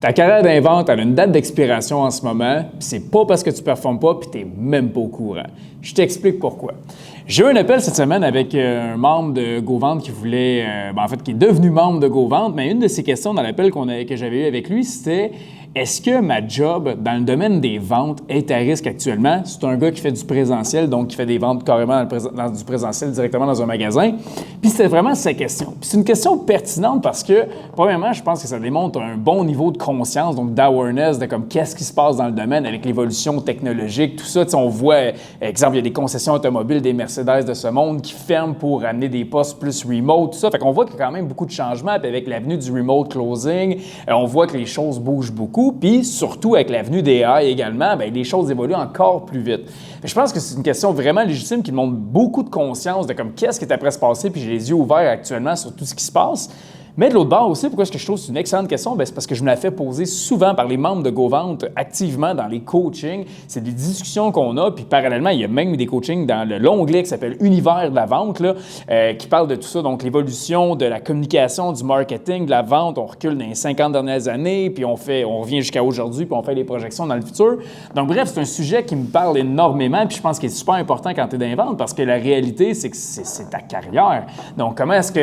Ta carrière d'invente, elle a une date d'expiration en ce moment, puis c'est pas parce que tu performes pas, puis t'es même pas au courant. Je t'explique pourquoi. J'ai eu un appel cette semaine avec un membre de GoVente qui voulait, qui est devenu membre de GoVente, mais une de ses questions dans l'appel que j'avais eu avec lui, c'était est-ce que ma job dans le domaine des ventes est à risque actuellement? C'est un gars qui fait du présentiel, donc qui fait des ventes carrément dans du présentiel directement dans un magasin. Puis c'était vraiment sa question. Puis c'est une question pertinente parce que, premièrement, je pense que ça démontre un bon niveau de conscience, donc d'awareness, de comme qu'est-ce qui se passe dans le domaine avec l'évolution technologique, tout ça. On voit, exemple, il y a des concessions automobiles, des Mercedes de ce monde qui ferment pour amener des postes plus remote, tout ça. Fait qu'on voit qu'il y a quand même beaucoup de changements. Puis avec l'avenue du remote closing, on voit que les choses bougent beaucoup. Puis surtout avec l'avenue des AI également, bien, les choses évoluent encore plus vite. Je pense que c'est une question vraiment légitime qui demande beaucoup de conscience de comme qu'est-ce qui est après se passer, puis j'ai les yeux ouverts actuellement sur tout ce qui se passe. Mais de l'autre bord aussi, pourquoi est-ce que je trouve que c'est une excellente question? Bien, c'est parce que je me la fais poser souvent par les membres de GoVente activement dans les coachings. C'est des discussions qu'on a, puis parallèlement, il y a même des coachings dans l'onglet qui s'appelle Univers de la vente, là, qui parle de tout ça, donc l'évolution de la communication, du marketing, de la vente. On recule dans les 50 dernières années, puis on revient jusqu'à aujourd'hui, puis on fait des projections dans le futur. Donc bref, c'est un sujet qui me parle énormément, puis je pense qu'il est super important quand tu es dans les ventes, parce que la réalité, c'est que c'est ta carrière. Donc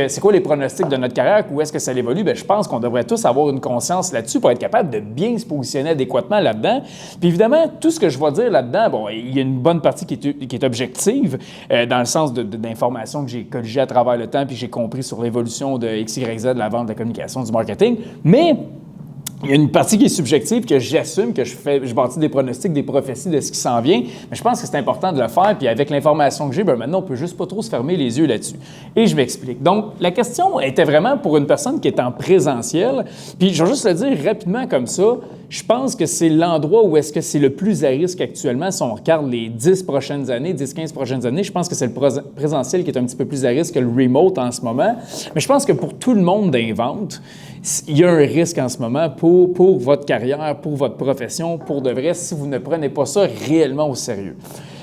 c'est quoi les pronostics de notre carrière? Où est-ce que ça évolue? Bien, je pense qu'on devrait tous avoir une conscience là-dessus pour être capable de bien se positionner adéquatement là-dedans. Puis évidemment, tout ce que je vais dire là-dedans, bon, il y a une bonne partie qui est objective, dans le sens d'informations que j'ai colligées à travers le temps puis j'ai compris sur l'évolution de X, Y, Z, de la vente, de la communication, du marketing. Mais il y a une partie qui est subjective, que j'assume, que je bâtis des pronostics, des prophéties de ce qui s'en vient, mais je pense que c'est important de le faire, puis avec l'information que j'ai, bien maintenant, on peut juste pas trop se fermer les yeux là-dessus. Et je m'explique. Donc, la question était vraiment pour une personne qui est en présentiel, puis je vais juste le dire rapidement comme ça, je pense que c'est l'endroit où est-ce que c'est le plus à risque actuellement, si on regarde les 10 prochaines années, 10-15 prochaines années, je pense que c'est le présentiel qui est un petit peu plus à risque que le remote en ce moment, mais je pense que pour tout le monde d'invente, il y a un risque en ce moment pour votre carrière, pour votre profession, pour de vrai, si vous ne prenez pas ça réellement au sérieux.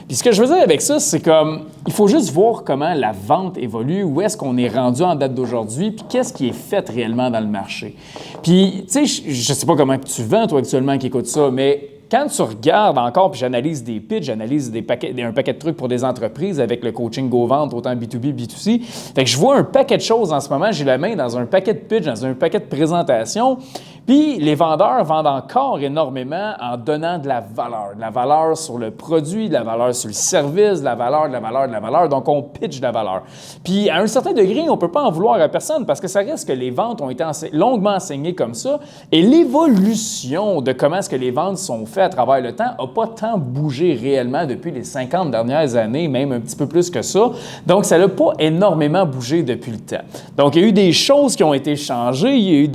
Puis ce que je veux dire avec ça, c'est comme, il faut juste voir comment la vente évolue, où est-ce qu'on est rendu en date d'aujourd'hui, puis qu'est-ce qui est fait réellement dans le marché. Puis, tu sais, je ne sais pas comment tu vends, toi, actuellement, qui écoute ça, mais quand tu regardes encore, puis j'analyse des pitchs, j'analyse un paquet de trucs pour des entreprises avec le coaching GoVente, autant B2B, B2C, fait que je vois un paquet de choses en ce moment, j'ai la main dans un paquet de pitchs, dans un paquet de présentations, puis les vendeurs vendent encore énormément en donnant de la valeur sur le produit, de la valeur sur le service, de la valeur, donc on pitch de la valeur. Puis à un certain degré, on ne peut pas en vouloir à personne parce que ça reste que les ventes ont été longuement enseignées comme ça et l'évolution de comment est-ce que les ventes sont faites à travers le temps n'a pas tant bougé réellement depuis les 50 dernières années, même un petit peu plus que ça. Donc, ça n'a pas énormément bougé depuis le temps. Donc, il y a eu des choses qui ont été changées, il y a eu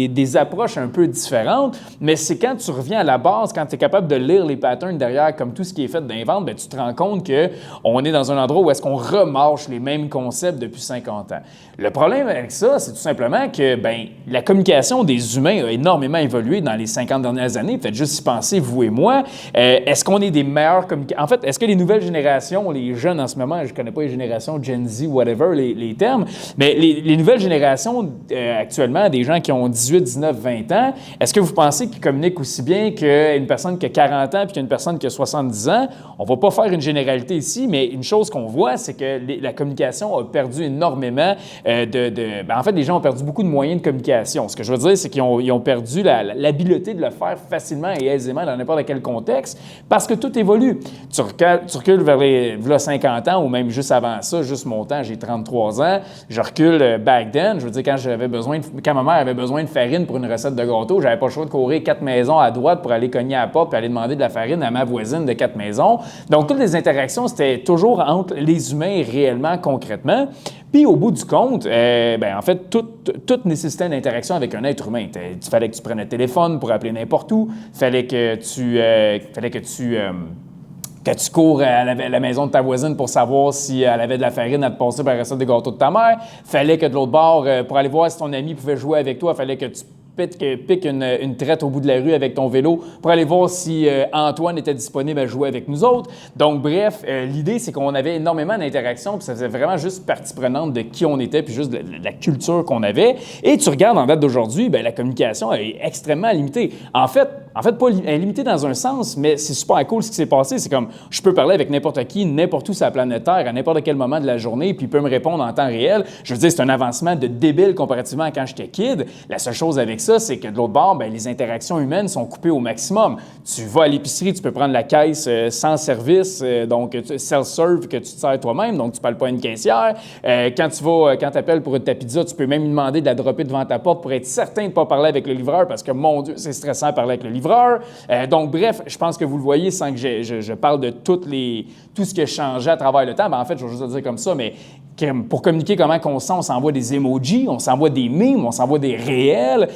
des approches un peu différentes, mais c'est quand tu reviens à la base, quand tu es capable de lire les patterns derrière, comme tout ce qui est fait dans les ventes, bien, tu te rends compte qu'on est dans un endroit où est-ce qu'on remarche les mêmes concepts depuis 50 ans. Le problème avec ça, c'est tout simplement que bien, la communication des humains a énormément évolué dans les 50 dernières années. Faites juste y penser, vous et moi. Est-ce qu'on est des meilleurs communicateurs? En fait, est-ce que les nouvelles générations, les jeunes en ce moment, je ne connais pas les générations Gen Z, whatever, les termes, mais les nouvelles générations actuellement, des gens qui ont 18, 19, 20 ans, est-ce que vous pensez qu'ils communiquent aussi bien qu'une personne qui a 40 ans puis qu'une personne qui a 70 ans? On ne va pas faire une généralité ici, mais une chose qu'on voit, c'est que la communication a perdu énormément en fait, les gens ont perdu beaucoup de moyens de communication. Ce que je veux dire, c'est qu'ils ont perdu l'habileté de le faire facilement et aisément dans n'importe quel contexte parce que tout évolue. Tu recules vers 50 ans ou même juste avant ça, juste mon temps, j'ai 33 ans, je recule back then. Je veux dire, quand ma mère avait besoin de farine pour une recette de gâteau, j'avais pas le choix de courir 4 maisons à droite pour aller cogner à la porte et aller demander de la farine à ma voisine de 4 maisons. Donc, toutes les interactions, c'était toujours entre les humains réellement, concrètement. Puis, au bout du compte, en fait, tout nécessitait une interaction avec un être humain. Il fallait que tu prennes le téléphone pour appeler n'importe où. Il fallait que tu cours à la maison de ta voisine pour savoir si elle avait de la farine à te passer pour la recette de gâteau de ta mère. Il fallait que de l'autre bord, pour aller voir si ton ami pouvait jouer avec toi, il fallait que tu pique une traite au bout de la rue avec ton vélo pour aller voir si Antoine était disponible à jouer avec nous autres. Donc, bref, l'idée, c'est qu'on avait énormément d'interactions, puis ça faisait vraiment juste partie prenante de qui on était, puis juste de la culture qu'on avait. Et tu regardes en date d'aujourd'hui, bien, la communication est extrêmement limitée. En fait, pas limitée dans un sens, mais c'est super cool ce qui s'est passé. C'est comme, je peux parler avec n'importe qui, n'importe où sur la planète Terre, à n'importe quel moment de la journée, puis il peut me répondre en temps réel. Je veux dire, c'est un avancement de débile comparativement à quand j'étais kid. La seule chose avec ça, c'est que de l'autre bord, bien, les interactions humaines sont coupées au maximum. Tu vas à l'épicerie, tu peux prendre la caisse sans service, donc self-serve que tu te sers toi-même, donc tu ne parles pas à une caissière. Quand tu appelles pour ta pizza, tu peux même lui demander de la dropper devant ta porte pour être certain de ne pas parler avec le livreur parce que, mon Dieu, c'est stressant de parler avec le livreur. Donc, bref, je pense que vous le voyez sans que je parle de tout ce qui a changé à travers le temps. Bien, en fait, je vais juste le dire comme ça, mais pour communiquer comment on sent, on s'envoie des emojis, on s'envoie des memes, on s'envoie des réels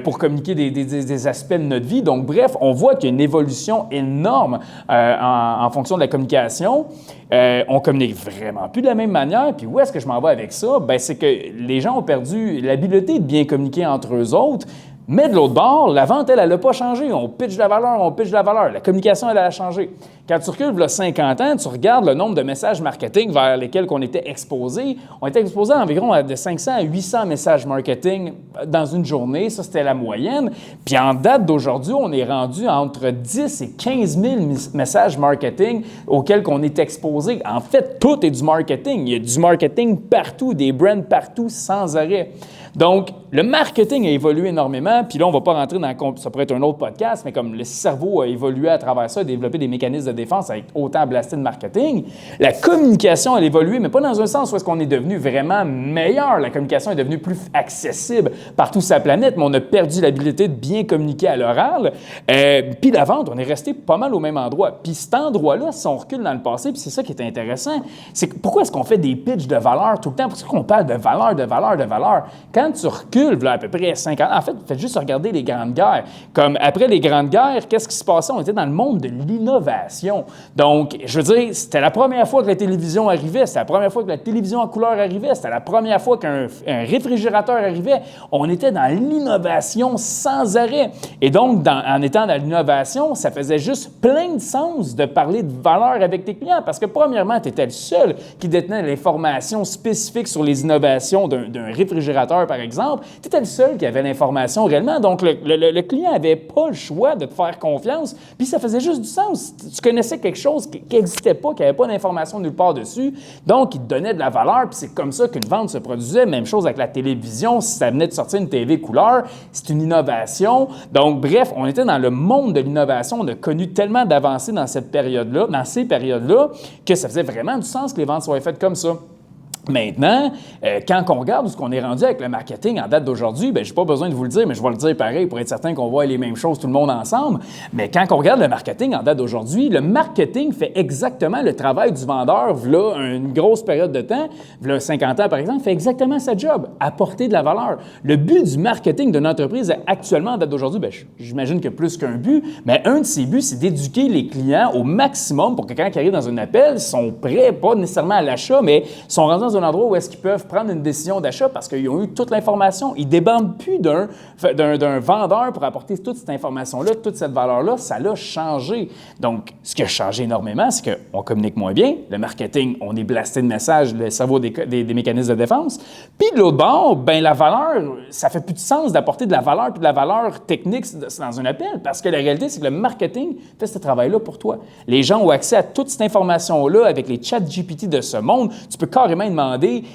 pour communiquer des aspects de notre vie. Donc, bref, on voit qu'il y a une évolution énorme en fonction de la communication. On communique vraiment plus de la même manière. Puis où est-ce que je m'en vais avec ça? Bien, c'est que les gens ont perdu l'habileté de bien communiquer entre eux autres. Mais de l'autre bord, la vente, elle n'a pas changé. On pitch de la valeur, La communication, elle a changé. Quand tu recules, il y a 50 ans, tu regardes le nombre de messages marketing vers lesquels on était exposés. On était exposé à environ de 500 à 800 messages marketing dans une journée. Ça, c'était la moyenne. Puis en date d'aujourd'hui, on est rendu à entre 10 et 15 000 messages marketing auxquels on est exposé. En fait, tout est du marketing. Il y a du marketing partout, des brands partout, sans arrêt. Donc, le marketing a évolué énormément, puis là, on ne va pas rentrer dans... Ça pourrait être un autre podcast, mais comme le cerveau a évolué à travers ça, a développé des mécanismes de défense avec autant blasté de marketing, la communication a évolué, mais pas dans un sens où est-ce qu'on est devenu vraiment meilleur. La communication est devenue plus accessible partout sur la planète, mais on a perdu l'habilité de bien communiquer à l'oral. Puis la vente, on est resté pas mal au même endroit. Puis cet endroit-là, si on recule dans le passé, puis c'est ça qui est intéressant, c'est que pourquoi est-ce qu'on fait des pitchs de valeur tout le temps? Pourquoi on parle de valeur? Quand tu recules, là, à peu près 5 ans, en fait, faites juste regarder les grandes guerres. Comme après les grandes guerres, qu'est-ce qui se passait? On était dans le monde de l'innovation. Donc, je veux dire, c'était la première fois que la télévision arrivait, c'était la première fois que la télévision en couleur arrivait, c'était la première fois qu'un réfrigérateur arrivait. On était dans l'innovation sans arrêt. Et donc, en étant dans l'innovation, ça faisait juste plein de sens de parler de valeur avec tes clients parce que, premièrement, tu étais le seul qui détenait l'information spécifique sur les innovations d'un réfrigérateur, par exemple. Tu étais le seul qui avait l'information réellement. Donc, le client n'avait pas le choix de te faire confiance. Puis, ça faisait juste du sens. Tu connaissais quelque chose qui n'existait pas, qui n'avait pas d'information nulle part dessus. Donc, il te donnait de la valeur. Puis, c'est comme ça qu'une vente se produisait. Même chose avec la télévision. Si ça venait de sortir une TV couleur, c'est une innovation. Donc, bref, on était dans le monde de l'innovation. On a connu tellement d'avancées dans cette période-là, dans ces périodes-là, que ça faisait vraiment du sens que les ventes soient faites comme ça. Maintenant, quand on regarde où on est rendu avec le marketing en date d'aujourd'hui, bien, je n'ai pas besoin de vous le dire, mais je vais le dire pareil pour être certain qu'on voit les mêmes choses tout le monde ensemble. Mais quand on regarde le marketing en date d'aujourd'hui, le marketing fait exactement le travail du vendeur, voilà une grosse période de temps, voilà 50 ans par exemple, fait exactement sa job, apporter de la valeur. Le but du marketing d'une entreprise actuellement en date d'aujourd'hui, bien, j'imagine que plus qu'un but, mais un de ses buts, c'est d'éduquer les clients au maximum pour que quand ils arrivent dans un appel, ils sont prêts, pas nécessairement à l'achat, mais sont rendus dans un endroit où est-ce qu'ils peuvent prendre une décision d'achat parce qu'ils ont eu toute l'information. Ils ne dépendent plus d'un vendeur pour apporter toute cette information-là, toute cette valeur-là. Ça l'a changé. Donc, ce qui a changé énormément, c'est qu'on communique moins bien. Le marketing, on est blasté de messages, le cerveau des mécanismes de défense. Puis de l'autre bord, bien, la valeur, ça fait plus de sens d'apporter de la valeur puis de la valeur technique dans un appel parce que la réalité, c'est que le marketing fait ce travail-là pour toi. Les gens ont accès à toute cette information-là avec les chats GPT de ce monde. Tu peux carrément demander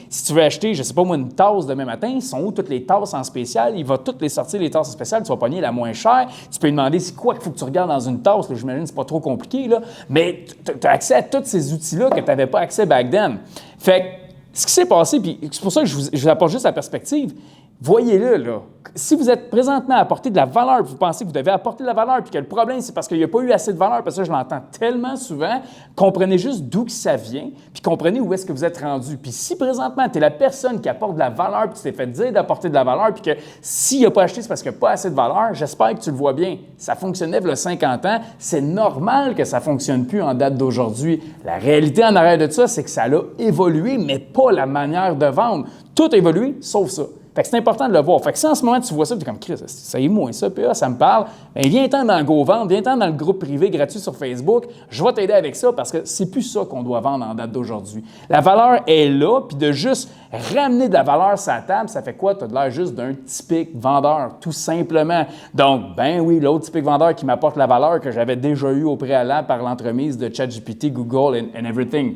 si tu veux acheter, je ne sais pas moi, une tasse demain matin, sont où toutes les tasses en spécial? Il va toutes les sortir, les tasses en spécial, tu vas pogner la moins chère. Tu peux lui demander c'est quoi qu'il faut que tu regardes dans une tasse. Là, j'imagine que c'est pas trop compliqué, là. Mais tu as accès à tous ces outils-là que tu n'avais pas accès back then. Fait que, ce qui s'est passé, puis c'est pour ça que je vous apporte juste la perspective, voyez-le, là. Si vous êtes présentement à apporter de la valeur, vous pensez que vous devez apporter de la valeur, puis que le problème, c'est parce qu'il n'y a pas eu assez de valeur, parce que je l'entends tellement souvent, comprenez juste d'où que ça vient, puis comprenez où est-ce que vous êtes rendu. Puis si présentement, tu es la personne qui apporte de la valeur, puis tu t'es fait dire d'apporter de la valeur, puis que s'il n'a pas acheté, c'est parce qu'il n'y a pas assez de valeur, j'espère que tu le vois bien. Ça fonctionnait il y a 50 ans, c'est normal que ça ne fonctionne plus en date d'aujourd'hui. La réalité en arrière de ça, c'est que ça a évolué, mais pas la manière de vendre. Tout a évolué, sauf ça. Fait que c'est important de le voir. Fait que si en ce moment tu vois ça, tu es comme Chris, ça y est moins ça, PA, ça me parle, bien viens-t'en dans GoVente, viens-t'en dans le groupe privé gratuit sur Facebook, je vais t'aider avec ça parce que c'est plus ça qu'on doit vendre en date d'aujourd'hui. La valeur est là, puis de juste ramener de la valeur sur la table, ça fait quoi? Tu as de l'air juste d'un typique vendeur, tout simplement. Donc, ben oui, l'autre typique vendeur qui m'apporte la valeur que j'avais déjà eue au préalable par l'entremise de ChatGPT, Google and everything.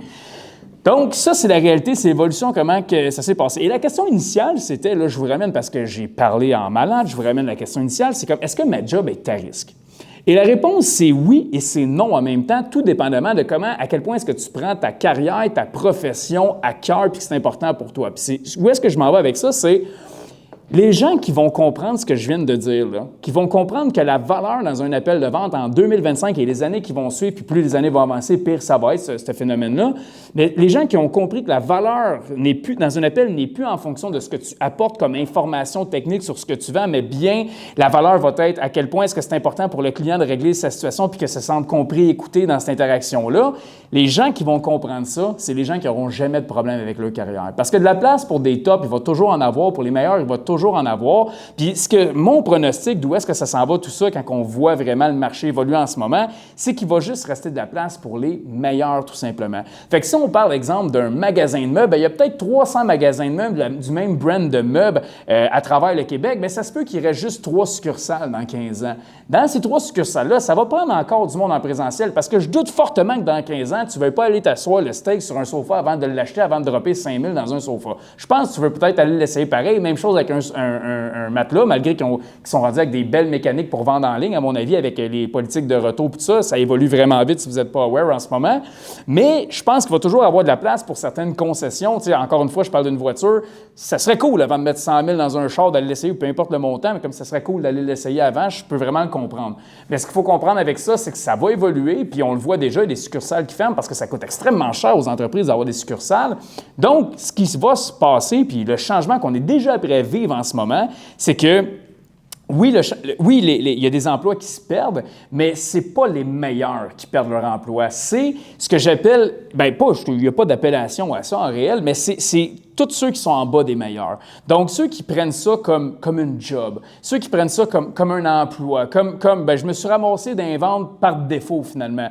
Donc, ça, c'est la réalité, c'est l'évolution, comment que ça s'est passé. Et la question initiale, c'était, là, je vous ramène parce que j'ai parlé en malade, je vous ramène la question initiale, c'est comme, est-ce que ma job est à risque? Et la réponse, c'est oui et c'est non en même temps, tout dépendamment de comment, à quel point est-ce que tu prends ta carrière, ta profession à cœur, puis que c'est important pour toi. Puis où est-ce que je m'en vais avec ça, c'est les gens qui vont comprendre ce que je viens de dire, là, qui vont comprendre que la valeur dans un appel de vente en 2025 et les années qui vont suivre, puis plus les années vont avancer, pire ça va être, ce phénomène-là. Mais les gens qui ont compris que la valeur n'est plus, dans un appel n'est plus en fonction de ce que tu apportes comme information technique sur ce que tu vends, mais bien la valeur va être à quel point est-ce que c'est important pour le client de régler sa situation puis que se sente compris, écouté dans cette interaction-là. Les gens qui vont comprendre ça, c'est les gens qui n'auront jamais de problème avec leur carrière. Parce que de la place pour des tops, il va toujours en avoir. Pour les meilleurs, il va toujours en avoir. Puis mon pronostic, d'où est-ce que ça s'en va tout ça quand on voit vraiment le marché évoluer en ce moment, c'est qu'il va juste rester de la place pour les meilleurs, tout simplement. Fait que si on parle, exemple, d'un magasin de meubles, bien, il y a peut-être 300 magasins de meubles du même brand de meubles à travers le Québec, mais ça se peut qu'il reste juste 3 succursales dans 15 ans. Dans ces 3 succursales-là, ça va prendre encore du monde en présentiel parce que je doute fortement que dans 15 ans, tu ne veux pas aller t'asseoir le steak sur un sofa avant de l'acheter, avant de dropper 5 000 dans un sofa. Je pense que tu veux peut-être aller l'essayer pareil. Même chose avec un matelas, malgré qu'ils sont rendus avec des belles mécaniques pour vendre en ligne, à mon avis, avec les politiques de retour et tout ça, ça évolue vraiment vite si vous n'êtes pas aware en ce moment. Mais je pense qu'il va toujours avoir de la place pour certaines concessions. Tu sais, encore une fois, je parle d'une voiture. Ça serait cool avant de mettre 100 000 dans un char, d'aller l'essayer, ou peu importe le montant, mais comme ça serait cool d'aller l'essayer avant, je peux vraiment le comprendre. Mais ce qu'il faut comprendre avec ça, c'est que ça va évoluer, puis on le voit déjà, il y a des succursales qui ferment parce que ça coûte extrêmement cher aux entreprises d'avoir des succursales. Donc, ce qui va se passer, puis le changement qu'on est déjà après vivre en ce moment, c'est que oui, il y a des emplois qui se perdent, mais ce n'est pas les meilleurs qui perdent leur emploi. C'est ce que j'appelle, il n'y a pas d'appellation à ça en réel, mais c'est tous ceux qui sont en bas des meilleurs. Donc, ceux qui prennent ça comme une job, ceux qui prennent ça comme un emploi, je me suis ramassé dans les ventes par défaut finalement.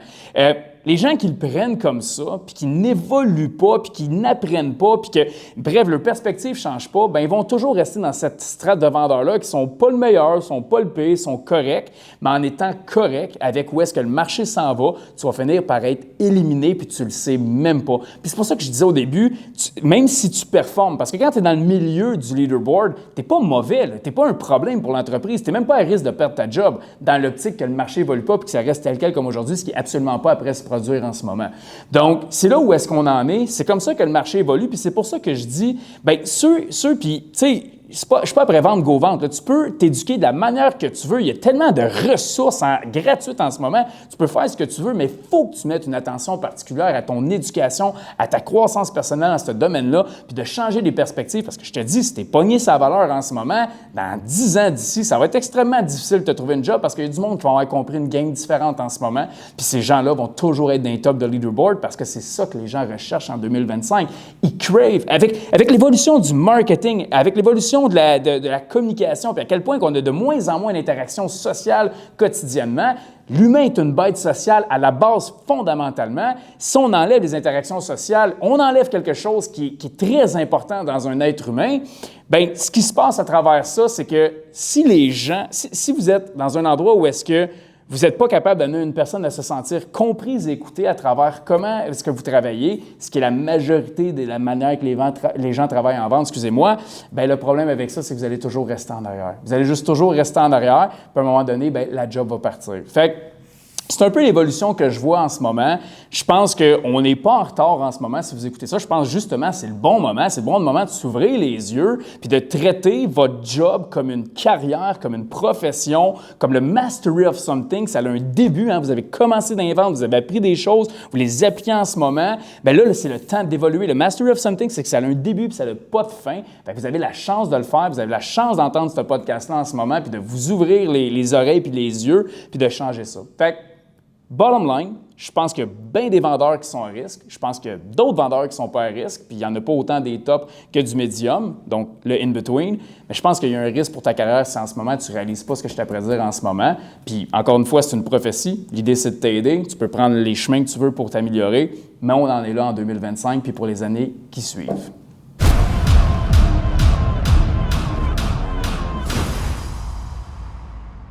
Les gens qui le prennent comme ça, puis qui n'évoluent pas, puis qui n'apprennent pas, puis que, bref, leur perspective ne change pas, bien, ils vont toujours rester dans cette strate de vendeurs-là qui ne sont pas le meilleur, ne sont pas le pire, sont corrects, mais en étant corrects avec où est-ce que le marché s'en va, tu vas finir par être éliminé, puis tu le sais même pas. Puis c'est pour ça que je disais au début, même si tu performes, parce que quand tu es dans le milieu du leaderboard, tu n'es pas mauvais, tu n'es pas un problème pour l'entreprise, tu n'es même pas à risque de perdre ta job dans l'optique que le marché ne évolue pas, puis que ça reste tel quel comme aujourd'hui, ce qui n'est absolument pas après se produire en ce moment. Donc, c'est là où est-ce qu'on en est. C'est comme ça que le marché évolue, puis c'est pour ça que je dis, bien, puis, tu sais, je ne suis pas après vendre GoVente. Là. Tu peux t'éduquer de la manière que tu veux. Il y a tellement de ressources gratuites en ce moment. Tu peux faire ce que tu veux, mais il faut que tu mettes une attention particulière à ton éducation, à ta croissance personnelle dans ce domaine-là, puis de changer les perspectives. Parce que je te dis, si tu es pogné sa valeur en ce moment, dans 10 ans d'ici, ça va être extrêmement difficile de te trouver une job parce qu'il y a du monde qui va avoir compris une game différente en ce moment. Puis ces gens-là vont toujours être dans les tops de leaderboard parce que c'est ça que les gens recherchent en 2025. Ils crave. Avec l'évolution du marketing, avec l'évolution de la communication, puis à quel point qu'on a de moins en moins d'interactions sociales quotidiennement, l'humain est une bête sociale à la base fondamentalement. Si on enlève les interactions sociales, on enlève quelque chose qui est très important dans un être humain. Bien, ce qui se passe à travers ça, c'est que si vous êtes dans un endroit où est-ce que vous n'êtes pas capable d'amener une personne à se sentir comprise et écoutée à travers comment est-ce que vous travaillez, ce qui est la majorité de la manière que les gens travaillent en vente, bien, le problème avec ça, c'est que vous allez toujours rester en arrière. Vous allez juste toujours rester en arrière, puis à un moment donné, bien, la job va partir. Fait que c'est un peu l'évolution que je vois en ce moment. Je pense qu'on n'est pas en retard en ce moment si vous écoutez ça. Je pense justement que c'est le bon moment. C'est le bon moment de s'ouvrir les yeux puis de traiter votre job comme une carrière, comme une profession, comme le mastery of something. Ça a un début. Hein? Vous avez commencé dans les ventes, vous avez appris des choses, vous les appliquez en ce moment. Bien là, c'est le temps d'évoluer. Le mastery of something, c'est que ça a un début puis ça n'a pas de fin. Fait que vous avez la chance de le faire. Vous avez la chance d'entendre ce podcast-là en ce moment puis de vous ouvrir les oreilles puis les yeux puis de changer ça. Fait que, bottom line, Je pense qu'il y a bien des vendeurs qui sont à risque. Je pense qu'il y a d'autres vendeurs qui ne sont pas à risque. Puis il n'y en a pas autant des tops que du médium, donc le in-between. Mais je pense qu'il y a un risque pour ta carrière si en ce moment tu ne réalises pas ce que je t'apprête à dire en ce moment. Puis encore une fois, c'est une prophétie. L'idée, c'est de t'aider. Tu peux prendre les chemins que tu veux pour t'améliorer. Mais on en est là en 2025 puis pour les années qui suivent.